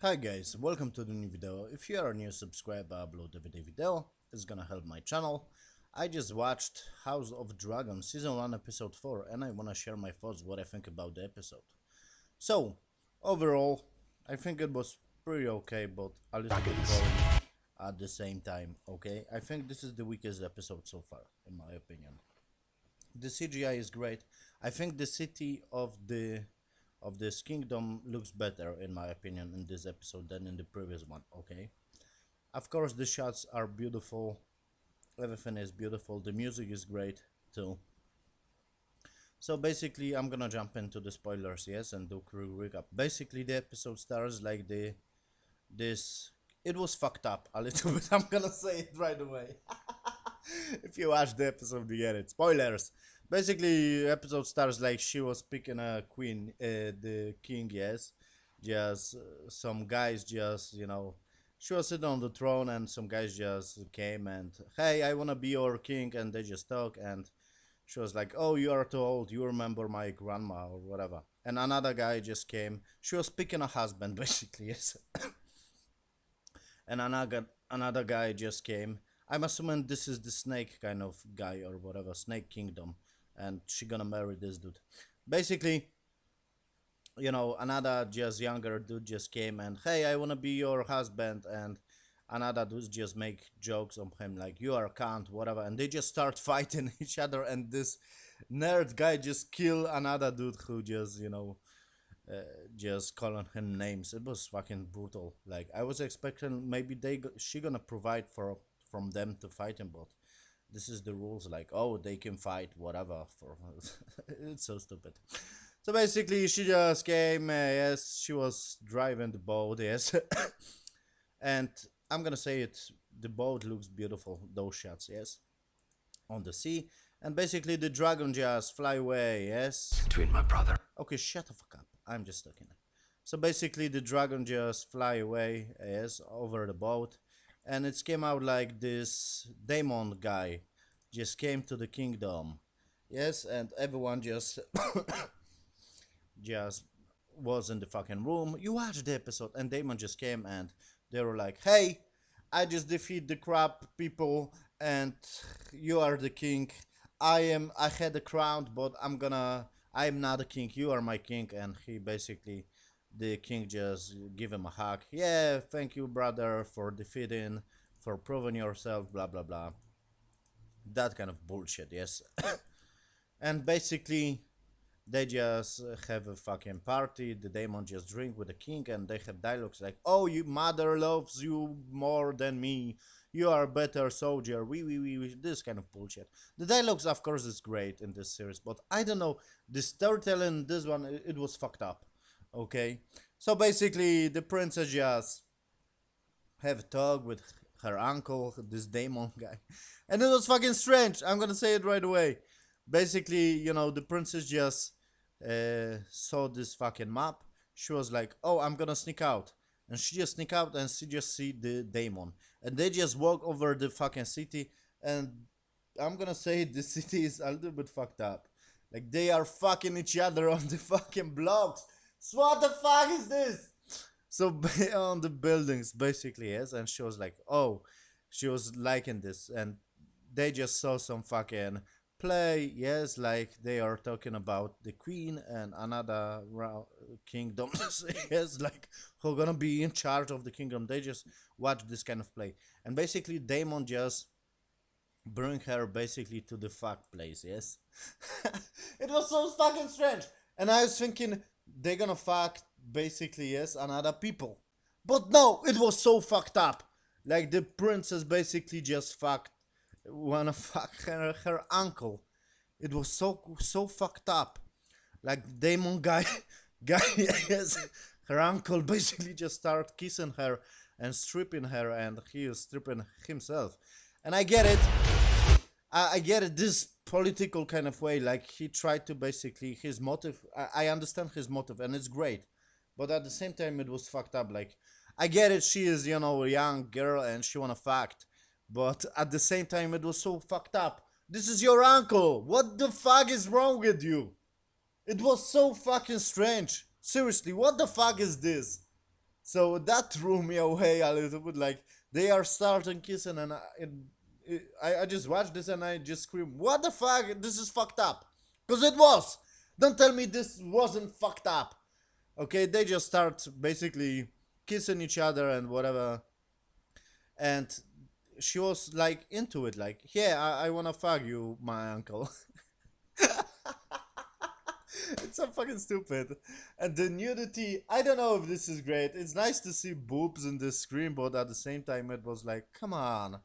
Hi guys, welcome to the new video. If you are new, subscribe, I upload every day video. It's gonna help my channel. I just watched House of Dragon Season 1 Episode 4 and I wanna share my thoughts what I think about the episode. So, overall, I think it was pretty okay, but a little bit boring at the same time, okay? I think this is the weakest episode so far, in my opinion. The CGI is great. I think the city of this kingdom looks better in my opinion in this episode than in the previous one, okay? Of course the shots are beautiful, everything is beautiful, the music is great too. So basically I'm gonna jump into the spoilers, yes, and do quick recap. Basically the episode starts like this it was fucked up a little bit. I'm gonna say it right away. If you watch the episode you get it. Spoilers. Basically episode starts like she was picking a queen, the king, yes, just some guys just, she was sitting on the throne and some guys just came and, hey, I want to be your king, and they just talk, and she was like, oh, you are too old, you remember my grandma or whatever. And another guy just came, she was picking a husband basically, yes. And another guy just came. I'm assuming this is the snake kind of guy or whatever, Snake Kingdom, and she gonna marry this dude. Basically, another just younger dude just came and, hey, I wanna be your husband, and another dude just make jokes on him like, you are a cunt, whatever, and they just start fighting each other, and this nerd guy just kill another dude who just, uh, just calling him names. It was fucking brutal. Like I was expecting maybe she gonna provide for from them to fight him, but this is the rules. Like, oh, they can fight whatever for. It's so stupid. So basically, she just came. Yes, she was driving the boat. Yes, and I'm gonna say it. The boat looks beautiful. Those shots, yes, on the sea. And basically, the dragon just fly away. Yes. Between my brother. Okay, shut the fuck up. I'm just talking. So basically, the dragon just fly away, yes, over the boat, and it came out like this demon guy just came to the kingdom, yes, and everyone just just was in the fucking room. You watched the episode, and demon just came, and they were like, "Hey, I just defeat the crab people, and you are the king. I had a crown, but I'm not a king. You are my king." And he basically, the king just give him a hug. Yeah, thank you, brother, for defeating, for proving yourself. Blah blah blah. That kind of bullshit. Yes. And basically, they just have a fucking party. The demon just drink with the king, and they have dialogues like, "Oh, your mother loves you more than me. You are a better soldier." We. This kind of bullshit. The dialogues, of course, is great in this series, but I don't know. The storytelling, this one, it was fucked up. Okay, so basically, the princess just have a talk with her uncle, this demon guy, and it was fucking strange. I'm gonna say it right away. Basically, the princess just saw this fucking map. She was like, "Oh, I'm gonna sneak out," and she just sneak out, and she just see the demon, and they just walk over the fucking city. And I'm gonna say the city is a little bit fucked up. Like they are fucking each other on the fucking blocks. So what the fuck is this? So on the buildings, basically, yes. And she was like, "Oh," she was liking this, and they just saw some fucking play, yes, like they are talking about the queen and another kingdom, yes, like who gonna be in charge of the kingdom. They just watch this kind of play, and basically Damon just bring her basically to the fuck place, yes. It was so fucking strange, and I was thinking they're gonna fuck basically, yes, another people, but no, it was so fucked up. Like the princess basically just fucked wanna fuck her uncle. It was so fucked up. Like demon guy, yes, her uncle basically just start kissing her and stripping her, and he is stripping himself. And I get it. I get it. This political kind of way, like he tried to basically his motive. I understand his motive, and it's great, but at the same time, it was fucked up. Like I get it. She is a young girl and she wanna fuck, but at the same time it was so fucked up. This is your uncle. What the fuck is wrong with you? It was so fucking strange. Seriously, what the fuck is this? So that threw me away a little bit. Like they are starting kissing, and I just watched this and I just scream, "What the fuck? This is fucked up." Cause it was. Don't tell me this wasn't fucked up. Okay, they just start basically kissing each other and whatever, and she was like into it, like, yeah, I wanna fuck you, my uncle. It's so fucking stupid. And the nudity, I don't know if this is great. It's nice to see boobs in the screen, but at the same time, it was like, come on.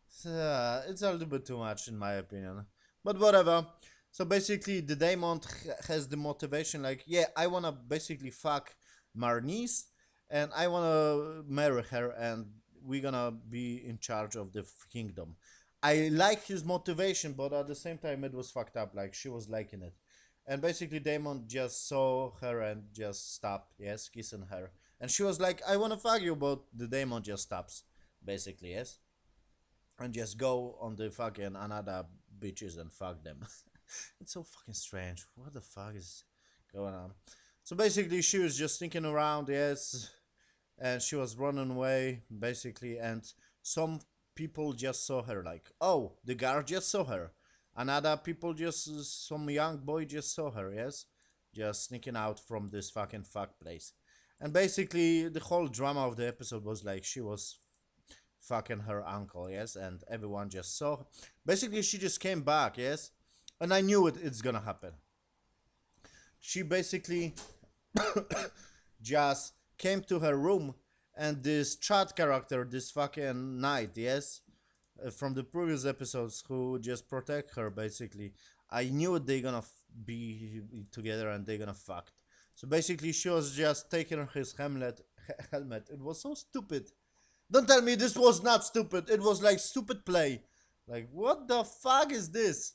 It's a little bit too much, in my opinion. But whatever. So basically, the Daemon has the motivation, like, yeah, I wanna basically fuck Marnice, and I wanna marry her, and we're gonna be in charge of the kingdom. I like his motivation, but at the same time, it was fucked up. Like, she was liking it. And basically, Damon just saw her and just stopped, yes, kissing her. And she was like, I wanna fuck you, but the Damon just stops, basically, yes? And just go on the fucking another bitches and fuck them. It's so fucking strange. What the fuck is going on? So basically, she was just thinking around, yes, and she was running away, basically, and some people just saw her, like, oh, the guard just saw her. Another people just, some young boy just saw her, yes? Just sneaking out from this fucking fuck place. And basically, the whole drama of the episode was like she was fucking her uncle, yes, and everyone just saw. Basically, she just came back, yes, and I knew it's gonna happen. She basically just came to her room, and this chat character, this fucking knight, yes, from the previous episodes, who just protect her, basically. I knew they gonna be together and they gonna fuck. So basically, she was just taking his helmet. Helmet. It was so stupid. Don't tell me this was not stupid. It was like stupid play. Like, what the fuck is this?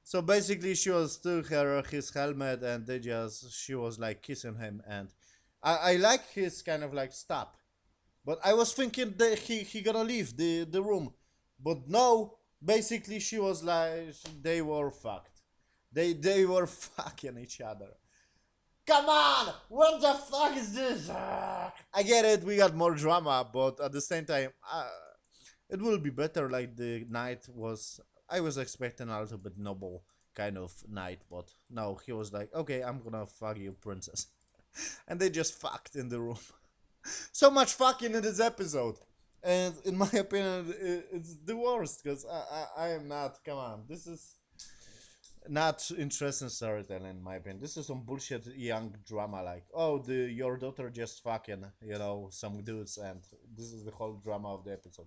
So basically, she was still her his helmet, and they just she was like kissing him, and I like his kind of like stop, but I was thinking that he gonna leave the room, but no. Basically, she was like they were fucked. They were fucking each other. Come on! What the fuck is this? I get it, we got more drama, but at the same time, it will be better. Like the night was, I was expecting a little bit noble kind of night, but no, he was like, okay, I'm gonna fuck you, princess. And they just fucked in the room. So much fucking in this episode. And in my opinion, it's the worst because I am not. Come on, this is not interesting storytelling in my opinion. This is some bullshit young drama, like, oh, the your daughter just fucking, some dudes, and this is the whole drama of the episode.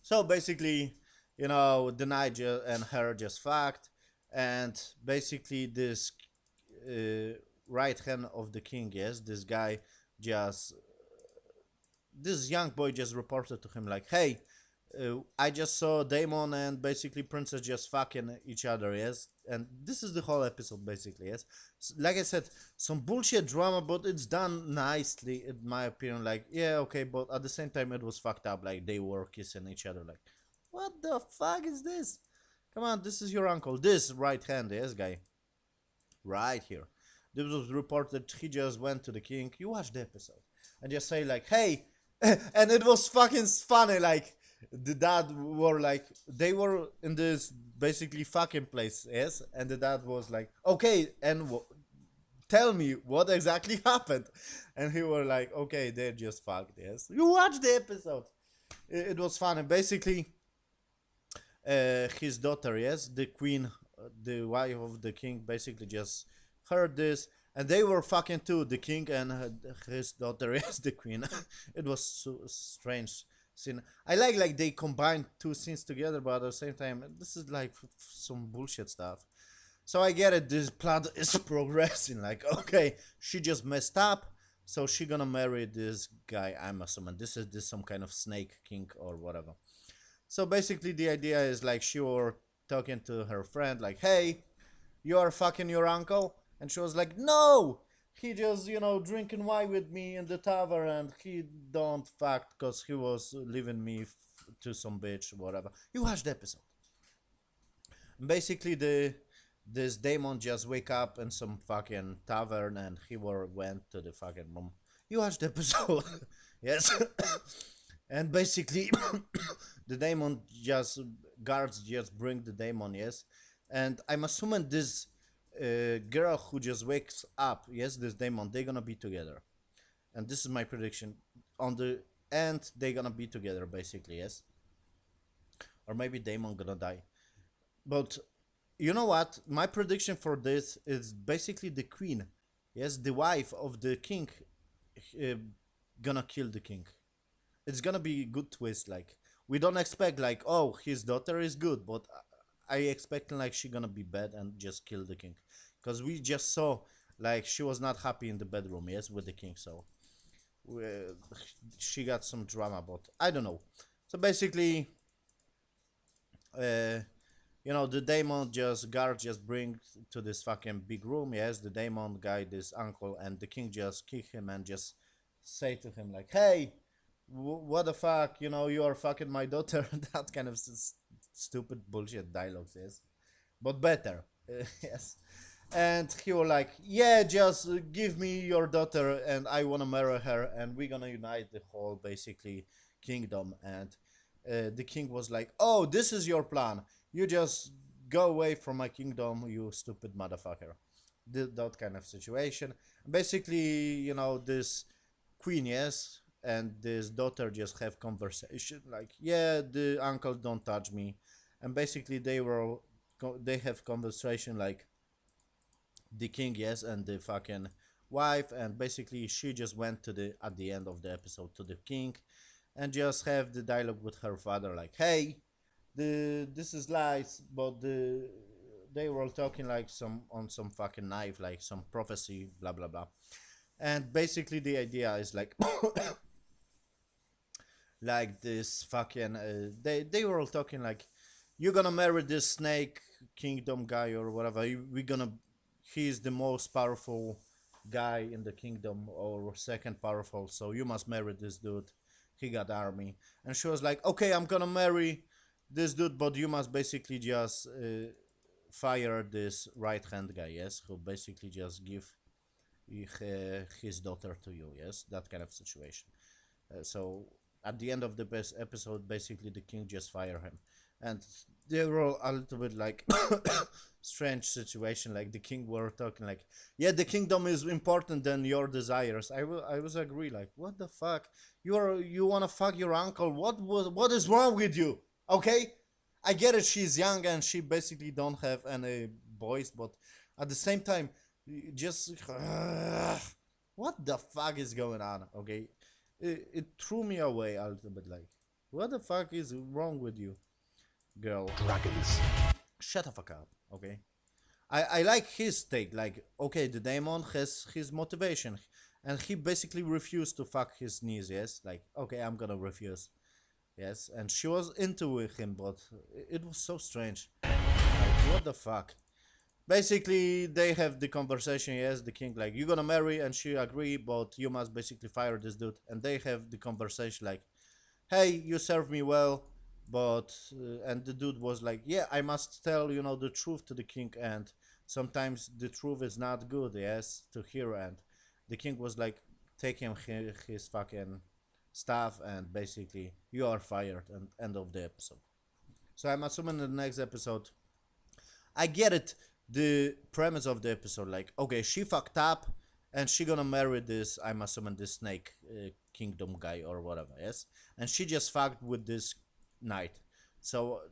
So basically, the knight and her just fucked, and basically this right hand of the king, yes, this guy just this young boy just reported to him like, hey, I just saw Damon and basically Princess just fucking each other, yes? And this is the whole episode, basically, yes? Like I said, some bullshit drama, but it's done nicely, in my opinion. Like, yeah, okay, but at the same time, it was fucked up. Like, they were kissing each other. Like, what the fuck is this? Come on, this is your uncle. This right hand, yes, guy. Right here. This was reported he just went to the king. You watch the episode. And just say, like, hey, and it was fucking funny, like, the dad were like, they were in this basically fucking place, yes, and the dad was like, okay, and tell me what exactly happened, and he were like, okay, they just fucked, yes. You watch the episode. It was funny. Basically, his daughter, yes, the queen, the wife of the king, basically just heard this, and they were fucking too. The king and his daughter, yes, the queen. It was so strange scene. I like they combined two scenes together, but at the same time, this is like some bullshit stuff. So I get it. This plot is progressing. Like, okay, she just messed up, so she gonna marry this guy. I'm assuming this some kind of snake king or whatever. So basically, the idea is like she were talking to her friend, like, "Hey, you are fucking your uncle," and she was like, "No, he just drinking wine with me in the tavern, and he don't fuck because he was leaving me to some bitch, whatever." You watch the episode. Basically, this demon just wake up in some fucking tavern and he went to the fucking room. You watched the episode, yes, and basically the demon just guards just bring the demon, yes, and I'm assuming this girl who just wakes up, yes, this demon, they're gonna be together, and this is my prediction. On the end, they're gonna be together, basically, yes, or maybe demon gonna die, but you know what? My prediction for this is basically the queen. Yes, the wife of the king uh, gonna kill the king. It's gonna be a good twist. Like we don't expect like oh his daughter is good, but I expect like she gonna be bad and just kill the king, because we just saw like she was not happy in the bedroom. Yes, with the king, so uh, she got some drama. But I don't know. So basically, uh, you know, the demon just guard just bring to this fucking big room. Yes, the demon guy, this uncle, and the king just kick him and just say to him like, "Hey, what the fuck? You know, you are fucking my daughter." That kind of stupid bullshit dialogues. Yes, but better. Yes. And he was like, "Yeah, just give me your daughter, and I wanna marry her, and we're gonna unite the whole basically kingdom." And the king was like, "Oh, this is your plan. You just go away from my kingdom, you stupid motherfucker." That kind of situation. Basically, you know, this queen, yes, and this daughter just have conversation like, "Yeah, the uncle don't touch me," and basically they have conversation like the king, yes, and the fucking wife, and basically she just went to the at the end of the episode to the king and just have the dialogue with her father like, "Hey, this is lies, but they were talking like some on some fucking knife, like some prophecy, blah blah blah." And basically the idea is like like this fucking they were all talking like, "You're gonna marry this snake kingdom guy or whatever. We're gonna he's the most powerful guy in the kingdom or second powerful, so you must marry this dude. He got army." And she was like, "Okay, I'm gonna marry this dude, but you must basically just fire this right hand guy, yes, who basically just give his daughter to you, yes, that kind of situation." So at the end of the best episode, basically the king just fire him, and they were all a little bit like strange situation. Like the king were talking like, "Yeah, the kingdom is important than your desires." I was agree like, what the fuck? You wanna fuck your uncle? What is wrong with you? Okay, I get it. She's young and she basically don't have any boys, but at the same time, just what the fuck is going on? Okay, it threw me away a little bit. Like, what the fuck is wrong with you, girl? Dragons. Shut the fuck up. Okay. I like his take. Like, okay, the demon has his motivation, and he basically refused to fuck his niece. Yes, like, okay, I'm gonna refuse. Yes, and she was into him, but it was so strange. Like, what the fuck? Basically, they have the conversation. Yes, the king like, "You gonna marry," and she agree, but you must basically fire this dude. And they have the conversation like, "Hey, you serve me well, but," and the dude was like, "Yeah, I must tell the truth to the king, and sometimes the truth is not good, yes, to hear." And the king was like, "Take him his fucking stuff, and basically you are fired." And end of the episode. So I'm assuming in the next episode, I get it. The premise of the episode, like, okay, she fucked up, and she gonna marry this. I'm assuming this snake kingdom guy or whatever. Yes, and she just fucked with this knight, so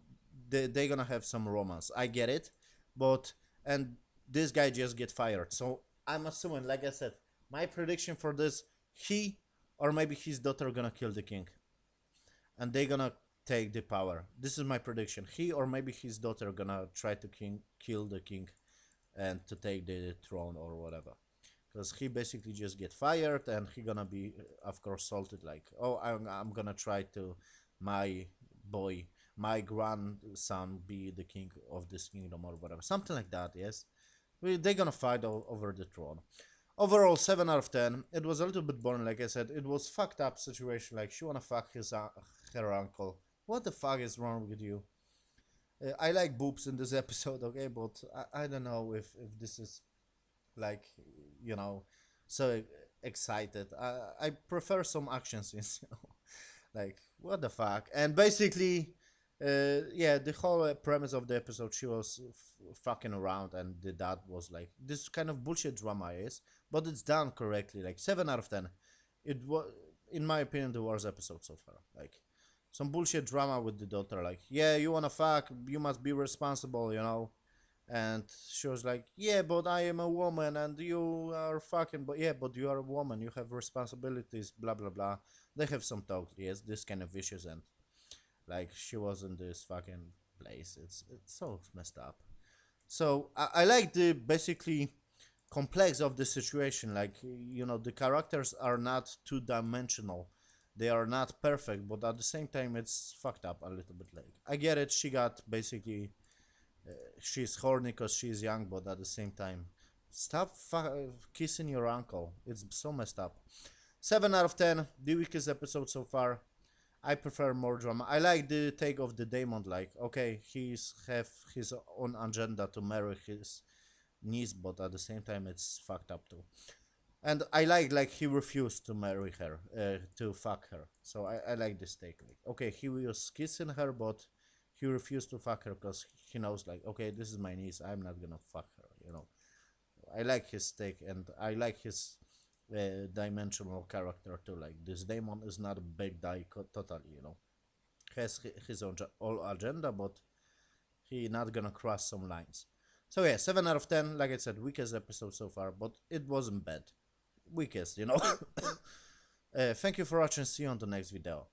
they gonna have some romance. I get it, but and this guy just get fired. So I'm assuming, like I said, my prediction for this, he or maybe his daughter gonna kill the king, and they gonna take the power. This is my prediction. He or maybe his daughter gonna try to kill the king and to take the throne or whatever. Because he basically just get fired and he gonna be, of course, salted like, "Oh, I'm gonna try to my boy, my grandson be the king of this kingdom or whatever." Something like that, yes. They're gonna fight over the throne. Overall, 7 out of 10. It was a little bit boring, like I said. It was fucked up situation. Like she wanna fuck her uncle. What the fuck is wrong with you? I like boobs in this episode, okay, but I don't know if this is like, you know, so excited. I prefer some action scenes, you know, like what the fuck. And basically, yeah, the whole premise of the episode, she was fucking around, and the dad was like, this kind of bullshit drama is, but it's done correctly. Like 7 out of 10. It was, in my opinion, the worst episode so far. Like some bullshit drama with the daughter, like, yeah, you wanna fuck, you must be responsible, you know. And she was like, yeah, but I am a woman and you are fucking, but yeah, but you are a woman, you have responsibilities, blah blah blah. They have some talk, yes, this kind of issues. And like she was in this fucking place. It's so messed up. So I like the basically complex of the situation. Like, you know, the characters are not two dimensional. They are not perfect, but at the same time, it's fucked up a little bit. Like, I get it. She got basically, she's horny because she's young, but at the same time, stop kissing your uncle. It's so messed up. 7 out of 10. The weakest episode so far. I prefer more drama. I like the take of the Daemon. Like, okay, he's have his own agenda to marry his niece, but at the same time, it's fucked up too. And I like he refused to marry her, to fuck her. So I like this take. Like, okay, he was kissing her, but he refused to fuck her because he knows, like, okay, this is my niece. I'm not gonna fuck her. You know. I like his take, and I like his dimensional character too. Like, this Daemon is not a big guy totally. You know, has his own agenda, but he not gonna cross some lines. So yeah, 7 out of 10. Like I said, weakest episode so far, but it wasn't bad. Weakest, you know. Thank you for watching. See you on the next video.